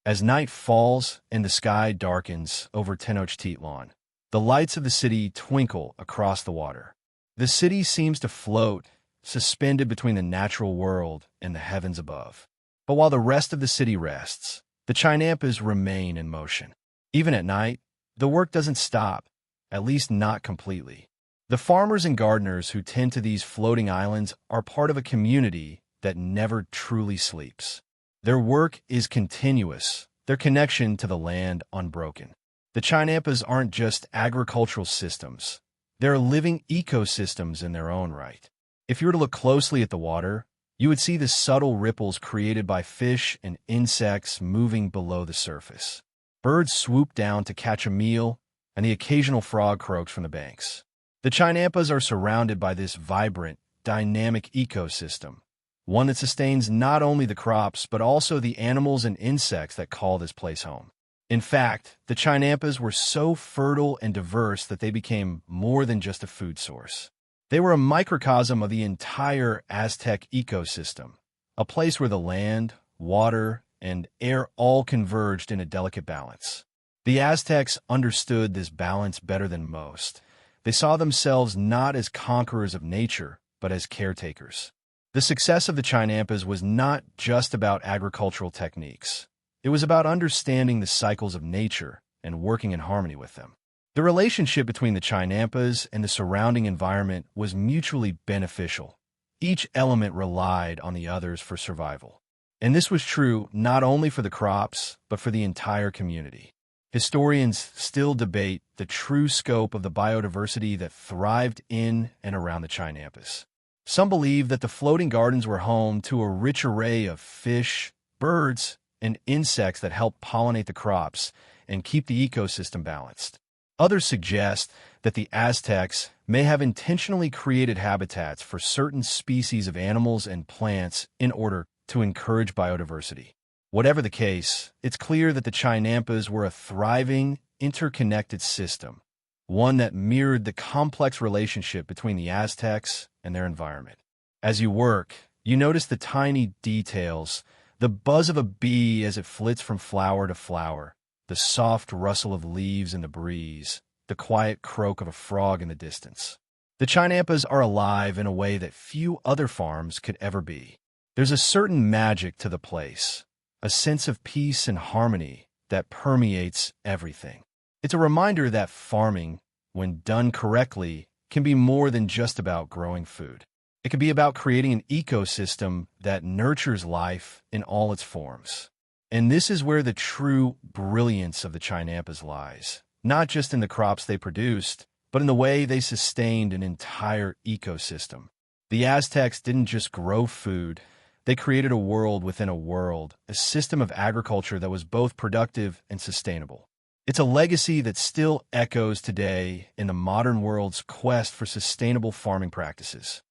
As night falls and the sky darkens over Tenochtitlan, the lights of the city twinkle across the water. The city seems to float, suspended between the natural world and the heavens above. But while the rest of the city rests, the Chinampas remain in motion. Even at night, the work doesn't stop, at least not completely. The farmers and gardeners who tend to these floating islands are part of a community that never truly sleeps. Their work is continuous, their connection to the land unbroken. The Chinampas aren't just agricultural systems. They're living ecosystems in their own right. If you were to look closely at the water, you would see the subtle ripples created by fish and insects moving below the surface. Birds swoop down to catch a meal, and the occasional frog croaks from the banks. The Chinampas are surrounded by this vibrant, dynamic ecosystem, one that sustains not only the crops but also the animals and insects that call this place home. In fact, the Chinampas were so fertile and diverse that they became more than just a food source. They were a microcosm of the entire Aztec ecosystem, a place where the land, water, and air all converged in a delicate balance. The Aztecs understood this balance better than most. They saw themselves not as conquerors of nature, but as caretakers. The success of the Chinampas was not just about agricultural techniques. It was about understanding the cycles of nature and working in harmony with them. The relationship between the Chinampas and the surrounding environment was mutually beneficial. Each element relied on the others for survival. And this was true not only for the crops, but for the entire community. Historians still debate the true scope of the biodiversity that thrived in and around the Chinampas. Some believe that the floating gardens were home to a rich array of fish, birds, and insects that helped pollinate the crops and keep the ecosystem balanced. Others suggest that the Aztecs may have intentionally created habitats for certain species of animals and plants in order to encourage biodiversity. Whatever the case, it's clear that the Chinampas were a thriving, interconnected system, one that mirrored the complex relationship between the Aztecs and their environment. As you work, you notice the tiny details, the buzz of a bee as it flits from flower to flower, the soft rustle of leaves in the breeze, the quiet croak of a frog in the distance. The Chinampas are alive in a way that few other farms could ever be. There's a certain magic to the place, a sense of peace and harmony that permeates everything. It's a reminder that farming, when done correctly, can be more than just about growing food. It can be about creating an ecosystem that nurtures life in all its forms. And this is where the true brilliance of the Chinampas lies, not just in the crops they produced, but in the way they sustained an entire ecosystem. The Aztecs didn't just grow food, they created a world within a world, a system of agriculture that was both productive and sustainable. It's a legacy that still echoes today in the modern world's quest for sustainable farming practices.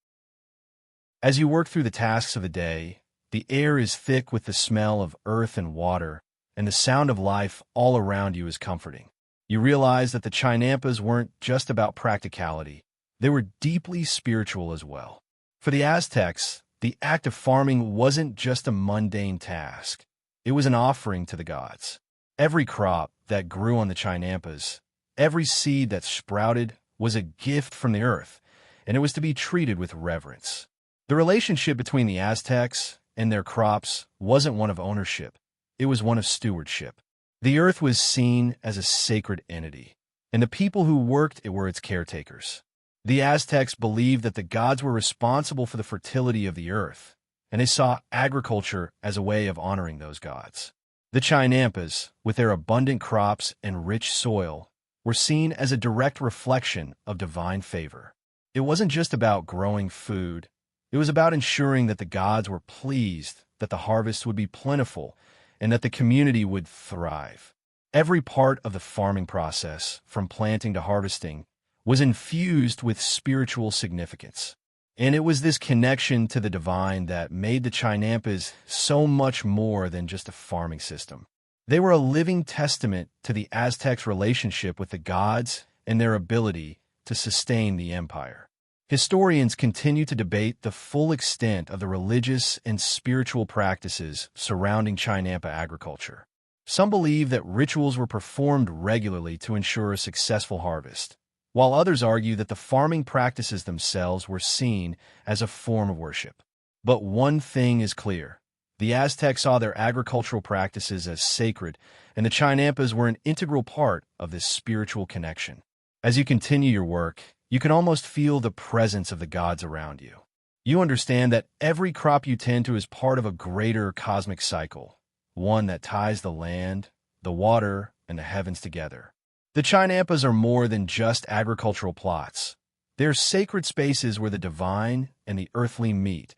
As you work through the tasks of the day, the air is thick with the smell of earth and water, and the sound of life all around you is comforting. You realize that the Chinampas weren't just about practicality, they were deeply spiritual as well. For the Aztecs, the act of farming wasn't just a mundane task. It was an offering to the gods. Every crop that grew on the Chinampas, every seed that sprouted, was a gift from the earth, and it was to be treated with reverence. The relationship between the Aztecs and their crops wasn't one of ownership. It was one of stewardship. The earth was seen as a sacred entity, and the people who worked it were its caretakers. The Aztecs believed that the gods were responsible for the fertility of the earth, and they saw agriculture as a way of honoring those gods. The Chinampas, with their abundant crops and rich soil, were seen as a direct reflection of divine favor. It wasn't just about growing food. It was about ensuring that the gods were pleased, that the harvest would be plentiful, and that the community would thrive. Every part of the farming process, from planting to harvesting, was infused with spiritual significance. And it was this connection to the divine that made the Chinampas so much more than just a farming system. They were a living testament to the Aztecs' relationship with the gods and their ability to sustain the empire. Historians continue to debate the full extent of the religious and spiritual practices surrounding Chinampa agriculture. Some believe that rituals were performed regularly to ensure a successful harvest, while others argue that the farming practices themselves were seen as a form of worship. But one thing is clear. The Aztecs saw their agricultural practices as sacred, and the Chinampas were an integral part of this spiritual connection. As you continue your work, you can almost feel the presence of the gods around you. You understand that every crop you tend to is part of a greater cosmic cycle, one that ties the land, the water, and the heavens together. The Chinampas are more than just agricultural plots. They're sacred spaces where the divine and the earthly meet,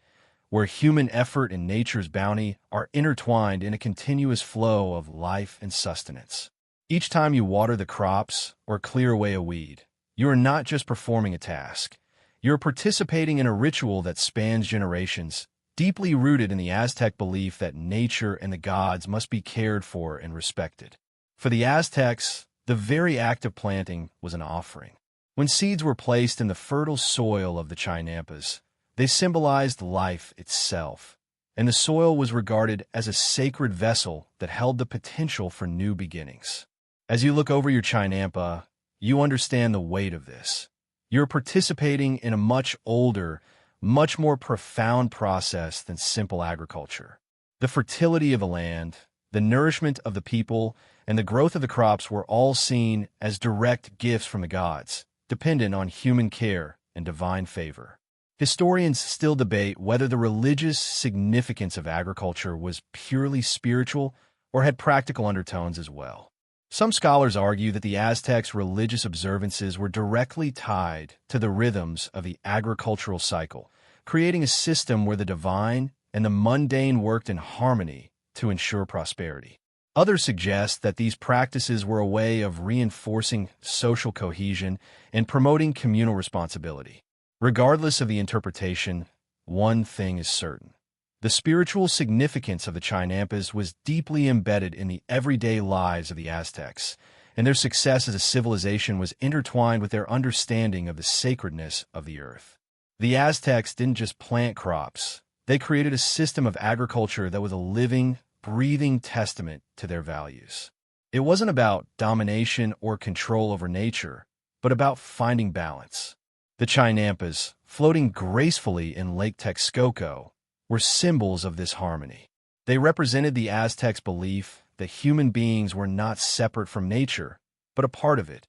where human effort and nature's bounty are intertwined in a continuous flow of life and sustenance. Each time you water the crops or clear away a weed, you are not just performing a task. You're participating in a ritual that spans generations, deeply rooted in the Aztec belief that nature and the gods must be cared for and respected. For the Aztecs, the very act of planting was an offering. When seeds were placed in the fertile soil of the Chinampas, they symbolized life itself, and the soil was regarded as a sacred vessel that held the potential for new beginnings. As you look over your Chinampa, you understand the weight of this. You're participating in a much older, much more profound process than simple agriculture. The fertility of the land, the nourishment of the people, and the growth of the crops were all seen as direct gifts from the gods, dependent on human care and divine favor. Historians still debate whether the religious significance of agriculture was purely spiritual or had practical undertones as well. Some scholars argue that the Aztecs' religious observances were directly tied to the rhythms of the agricultural cycle, creating a system where the divine and the mundane worked in harmony to ensure prosperity. Others suggest that these practices were a way of reinforcing social cohesion and promoting communal responsibility. Regardless of the interpretation, one thing is certain. The spiritual significance of the Chinampas was deeply embedded in the everyday lives of the Aztecs, and their success as a civilization was intertwined with their understanding of the sacredness of the earth. The Aztecs didn't just plant crops. They created a system of agriculture that was a living, breathing testament to their values. It wasn't about domination or control over nature, but about finding balance. The Chinampas, floating gracefully in Lake Texcoco, were symbols of this harmony. They represented the Aztecs' belief that human beings were not separate from nature, but a part of it,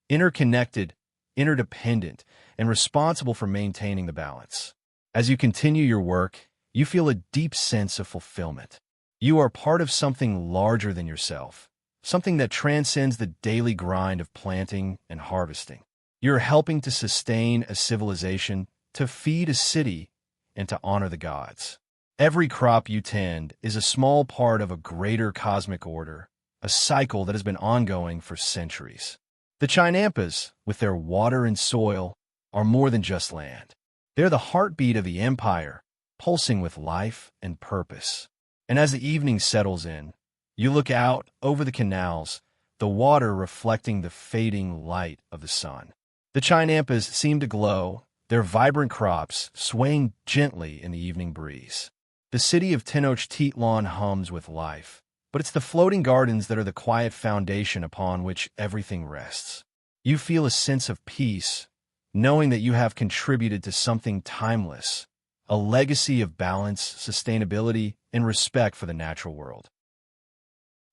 interconnected, interdependent, and responsible for maintaining the balance. As you continue your work, you feel a deep sense of fulfillment. You are part of something larger than yourself, something that transcends the daily grind of planting and harvesting. You're helping to sustain a civilization, to feed a city, and to honor the gods. Every crop you tend is a small part of a greater cosmic order, a cycle that has been ongoing for centuries. The Chinampas, with their water and soil, are more than just land. They're the heartbeat of the empire, pulsing with life and purpose. And as the evening settles in, you look out over the canals, the water reflecting the fading light of the sun. The Chinampas seem to glow, their vibrant crops swaying gently in the evening breeze. The city of Tenochtitlan hums with life, but it's the floating gardens that are the quiet foundation upon which everything rests. You feel a sense of peace, knowing that you have contributed to something timeless, a legacy of balance, sustainability, and respect for the natural world.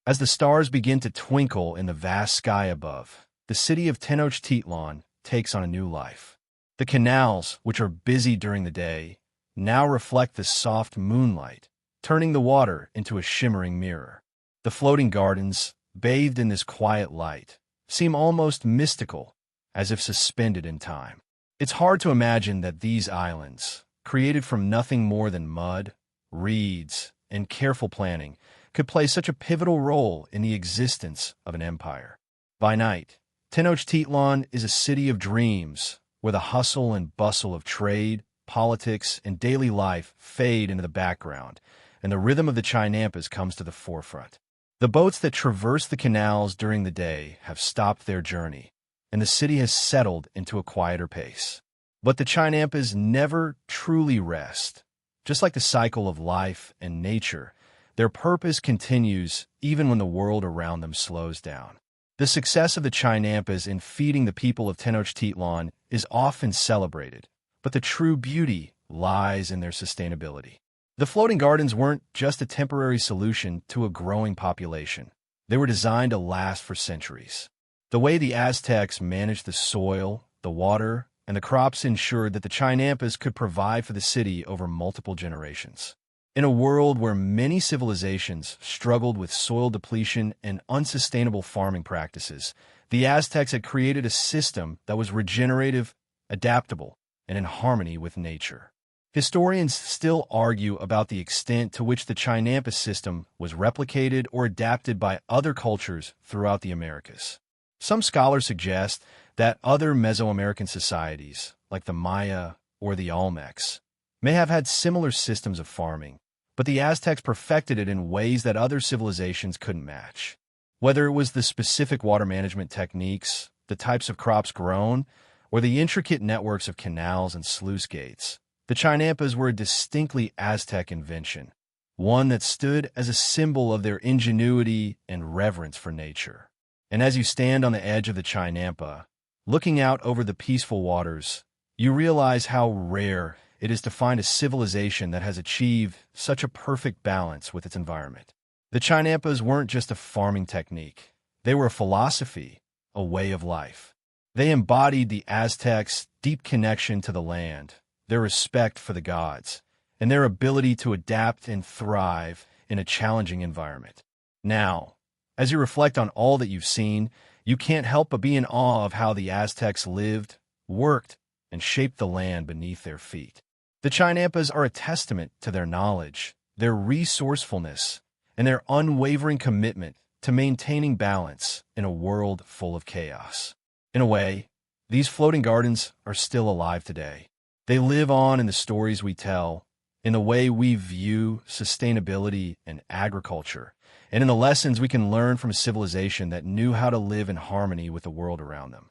As the stars begin to twinkle in the vast sky above, the city of Tenochtitlan takes on a new life. The canals, which are busy during the day, now reflect the soft moonlight, turning the water into a shimmering mirror. The floating gardens, bathed in this quiet light, seem almost mystical, as if suspended in time. It's hard to imagine that these islands, created from nothing more than mud, reeds, and careful planning, could play such a pivotal role in the existence of an empire. By night, Tenochtitlan is a city of dreams, where the hustle and bustle of trade, politics, and daily life fade into the background, and the rhythm of the Chinampas comes to the forefront. The boats that traverse the canals during the day have stopped their journey, and the city has settled into a quieter pace. But the Chinampas never truly rest. Just like the cycle of life and nature, their purpose continues even when the world around them slows down. The success of the Chinampas in feeding the people of Tenochtitlan is often celebrated, but the true beauty lies in their sustainability. The floating gardens weren't just a temporary solution to a growing population. They were designed to last for centuries. The way the Aztecs managed the soil, the water, and the crops ensured that the Chinampas could provide for the city over multiple generations. In a world where many civilizations struggled with soil depletion and unsustainable farming practices, the Aztecs had created a system that was regenerative, adaptable, and in harmony with nature. Historians still argue about the extent to which the Chinampa system was replicated or adapted by other cultures throughout the Americas. Some scholars suggest that other Mesoamerican societies, like the Maya or the Olmecs, may have had similar systems of farming, but the Aztecs perfected it in ways that other civilizations couldn't match. Whether it was the specific water management techniques, the types of crops grown, or the intricate networks of canals and sluice gates, the Chinampas were a distinctly Aztec invention, one that stood as a symbol of their ingenuity and reverence for nature. And as you stand on the edge of the Chinampa, looking out over the peaceful waters, you realize how rare it is to find a civilization that has achieved such a perfect balance with its environment. The Chinampas weren't just a farming technique. They were a philosophy, a way of life. They embodied the Aztecs' deep connection to the land, their respect for the gods, and their ability to adapt and thrive in a challenging environment. Now, as you reflect on all that you've seen, you can't help but be in awe of how the Aztecs lived, worked, and shaped the land beneath their feet. The Chinampas are a testament to their knowledge, their resourcefulness, and their unwavering commitment to maintaining balance in a world full of chaos. In a way, these floating gardens are still alive today. They live on in the stories we tell, in the way we view sustainability and agriculture, and in the lessons we can learn from a civilization that knew how to live in harmony with the world around them.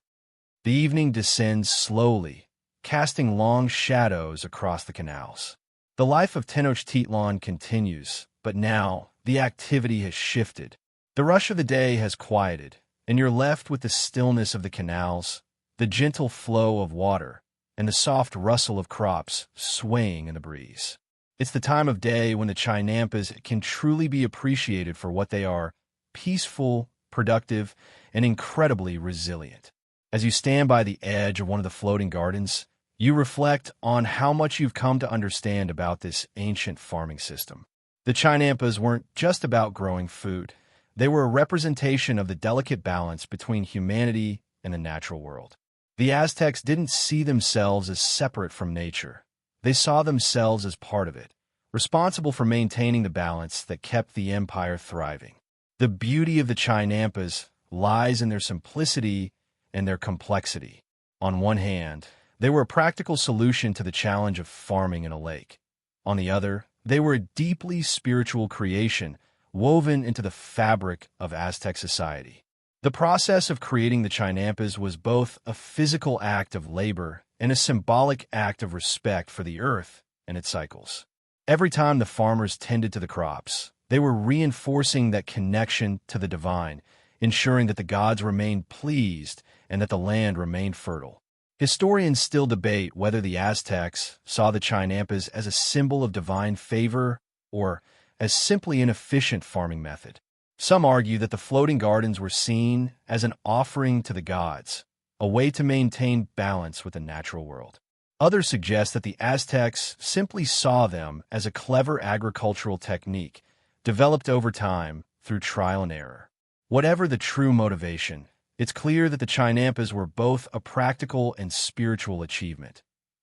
The evening descends slowly, casting long shadows across the canals. The life of Tenochtitlan continues, but now the activity has shifted. The rush of the day has quieted, and you're left with the stillness of the canals, the gentle flow of water, and the soft rustle of crops swaying in the breeze. It's the time of day when the Chinampas can truly be appreciated for what they are: peaceful, productive, and incredibly resilient. As you stand by the edge of one of the floating gardens, you reflect on how much you've come to understand about this ancient farming system. The Chinampas weren't just about growing food. They were a representation of the delicate balance between humanity and the natural world. The Aztecs didn't see themselves as separate from nature. They saw themselves as part of it, responsible for maintaining the balance that kept the empire thriving. The beauty of the Chinampas lies in their simplicity and their complexity. On one hand, they were a practical solution to the challenge of farming in a lake. On the other, they were a deeply spiritual creation woven into the fabric of Aztec society. The process of creating the Chinampas was both a physical act of labor and a symbolic act of respect for the earth and its cycles. Every time the farmers tended to the crops, they were reinforcing that connection to the divine, ensuring that the gods remained pleased and that the land remained fertile. Historians still debate whether the Aztecs saw the Chinampas as a symbol of divine favor or as simply an efficient farming method. Some argue that the floating gardens were seen as an offering to the gods, a way to maintain balance with the natural world. Others suggest that the Aztecs simply saw them as a clever agricultural technique developed over time through trial and error. Whatever the true motivation, it's clear that the Chinampas were both a practical and spiritual achievement,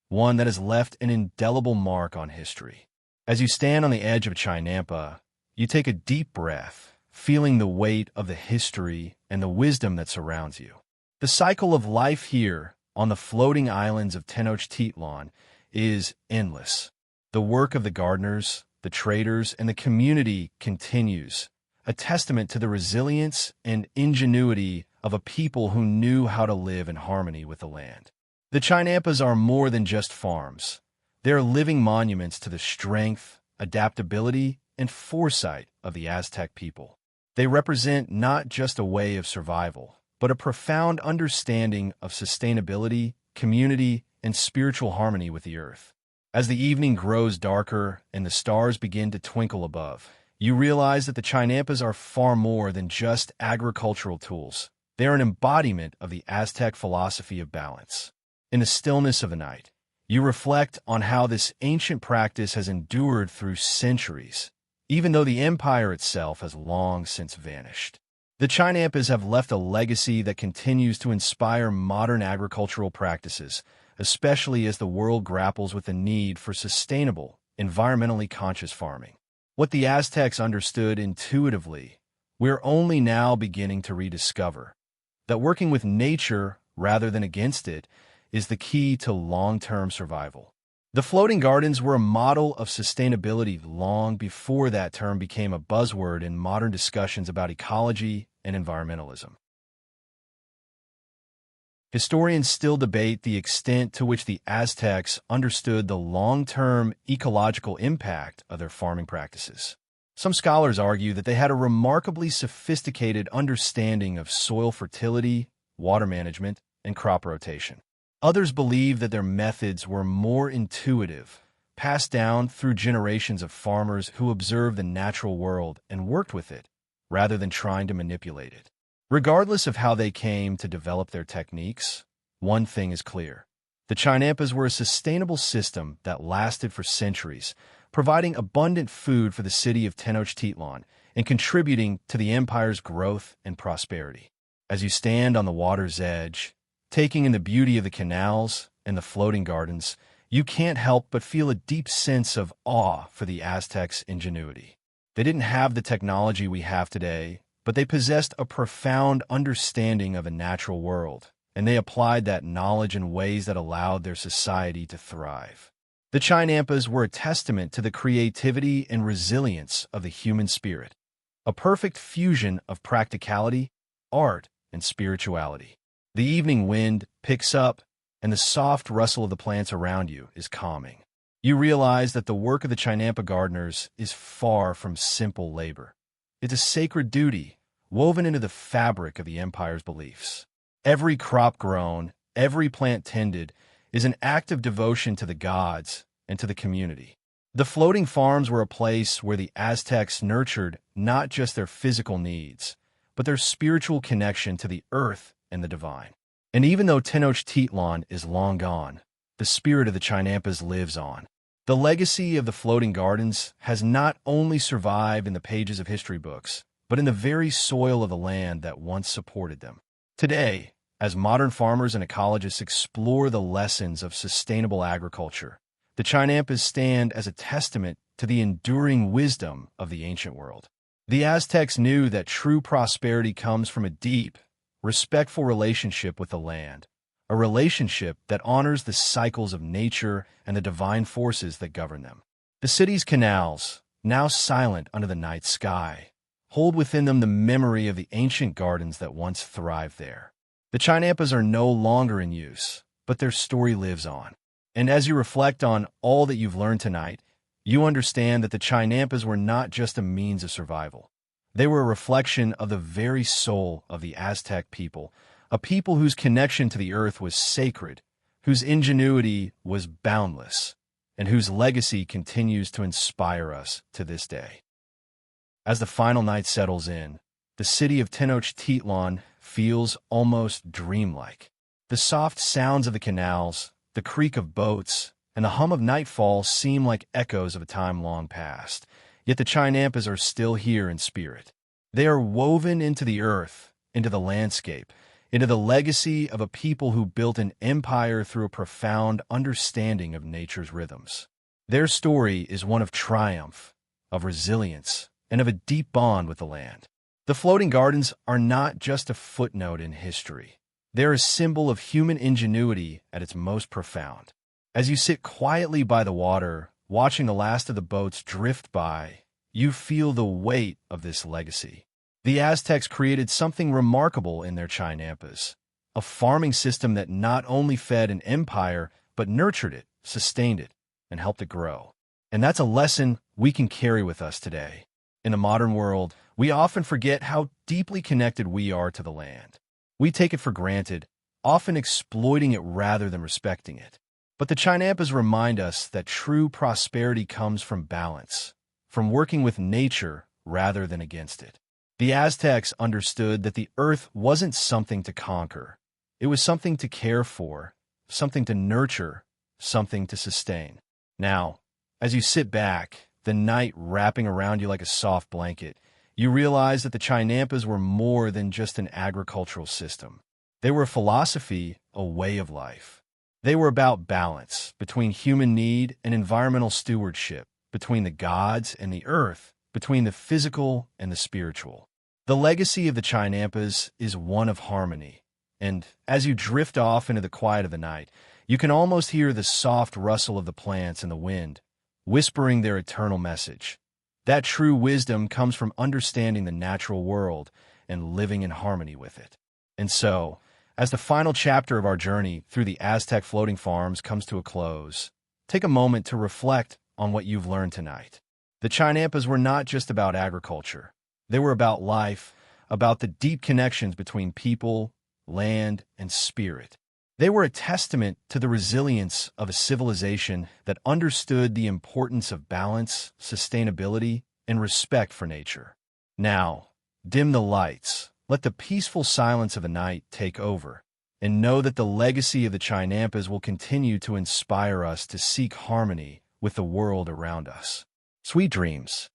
one that has left an indelible mark on history. As you stand on the edge of Chinampa, you take a deep breath, feeling the weight of the history and the wisdom that surrounds you. The cycle of life here on the floating islands of Tenochtitlan is endless. The work of the gardeners, the traders, and the community continues, a testament to the resilience and ingenuity of a people who knew how to live in harmony with the land. The Chinampas are more than just farms. They are living monuments to the strength, adaptability, and foresight of the Aztec people. They represent not just a way of survival, but a profound understanding of sustainability, community, and spiritual harmony with the earth. As the evening grows darker and the stars begin to twinkle above, you realize that the Chinampas are far more than just agricultural tools. They are an embodiment of the Aztec philosophy of balance. In the stillness of the night, you reflect on how this ancient practice has endured through centuries, even though the empire itself has long since vanished. The Chinampas have left a legacy that continues to inspire modern agricultural practices, especially as the world grapples with the need for sustainable, environmentally conscious farming. What the Aztecs understood intuitively, we're only now beginning to rediscover. That working with nature rather than against it is the key to long-term survival. The floating gardens were a model of sustainability long before that term became a buzzword in modern discussions about ecology and environmentalism. Historians still debate the extent to which the Aztecs understood the long-term ecological impact of their farming practices. Some scholars argue that they had a remarkably sophisticated understanding of soil fertility, water management, and crop rotation. Others believe that their methods were more intuitive, passed down through generations of farmers who observed the natural world and worked with it, rather than trying to manipulate it. Regardless of how they came to develop their techniques, one thing is clear. The Chinampas were a sustainable system that lasted for centuries, providing abundant food for the city of Tenochtitlan and contributing to the empire's growth and prosperity. As you stand on the water's edge, taking in the beauty of the canals and the floating gardens, you can't help but feel a deep sense of awe for the Aztecs' ingenuity. They didn't have the technology we have today, but they possessed a profound understanding of a natural world, and they applied that knowledge in ways that allowed their society to thrive. The Chinampas were a testament to the creativity and resilience of the human spirit, a perfect fusion of practicality, art, and spirituality. The evening wind picks up, and the soft rustle of the plants around you is calming. You realize that the work of the Chinampa gardeners is far from simple labor. It's a sacred duty, woven into the fabric of the empire's beliefs. Every crop grown, every plant tended, is an act of devotion to the gods and to the community. The floating farms were a place where the Aztecs nurtured not just their physical needs, but their spiritual connection to the earth and the divine. And even though Tenochtitlan is long gone, the spirit of the Chinampas lives on. The legacy of the floating gardens has not only survived in the pages of history books, but in the very soil of the land that once supported them. Today, as modern farmers and ecologists explore the lessons of sustainable agriculture, the Chinampas stand as a testament to the enduring wisdom of the ancient world. The Aztecs knew that true prosperity comes from a deep, respectful relationship with the land, a relationship that honors the cycles of nature and the divine forces that govern them. The city's canals, now silent under the night sky, hold within them the memory of the ancient gardens that once thrived there. The Chinampas are no longer in use, but their story lives on. And as you reflect on all that you've learned tonight, you understand that the Chinampas were not just a means of survival. They were a reflection of the very soul of the Aztec people, a people whose connection to the earth was sacred, whose ingenuity was boundless, and whose legacy continues to inspire us to this day. As the final night settles in, the city of Tenochtitlan feels almost dreamlike. The soft sounds of the canals, the creak of boats, and the hum of nightfall seem like echoes of a time long past, yet the Chinampas are still here in spirit. They are woven into the earth, into the landscape, into the legacy of a people who built an empire through a profound understanding of nature's rhythms. Their story is one of triumph, of resilience, and of a deep bond with the land. The floating gardens are not just a footnote in history. They're a symbol of human ingenuity at its most profound. As you sit quietly by the water, watching the last of the boats drift by, you feel the weight of this legacy. The Aztecs created something remarkable in their Chinampas, a farming system that not only fed an empire, but nurtured it, sustained it, and helped it grow. And that's a lesson we can carry with us today. In the modern world, we often forget how deeply connected we are to the land. We take it for granted, often exploiting it rather than respecting it. But the Chinampas remind us that true prosperity comes from balance, from working with nature rather than against it. The Aztecs understood that the earth wasn't something to conquer. It was something to care for, something to nurture, something to sustain. Now, as you sit back, the night wrapping around you like a soft blanket, you realize that the Chinampas were more than just an agricultural system. They were a philosophy, a way of life. They were about balance between human need and environmental stewardship, between the gods and the earth, between the physical and the spiritual. The legacy of the Chinampas is one of harmony, and as you drift off into the quiet of the night, you can almost hear the soft rustle of the plants and the wind, whispering their eternal message. That true wisdom comes from understanding the natural world and living in harmony with it. And so, as the final chapter of our journey through the Aztec floating farms comes to a close, take a moment to reflect on what you've learned tonight. The Chinampas were not just about agriculture. They were about life, about the deep connections between people, land, and spirit. They were a testament to the resilience of a civilization that understood the importance of balance, sustainability, and respect for nature. Now, dim the lights. Let the peaceful silence of the night take over, and know that the legacy of the Chinampas will continue to inspire us to seek harmony with the world around us. Sweet dreams.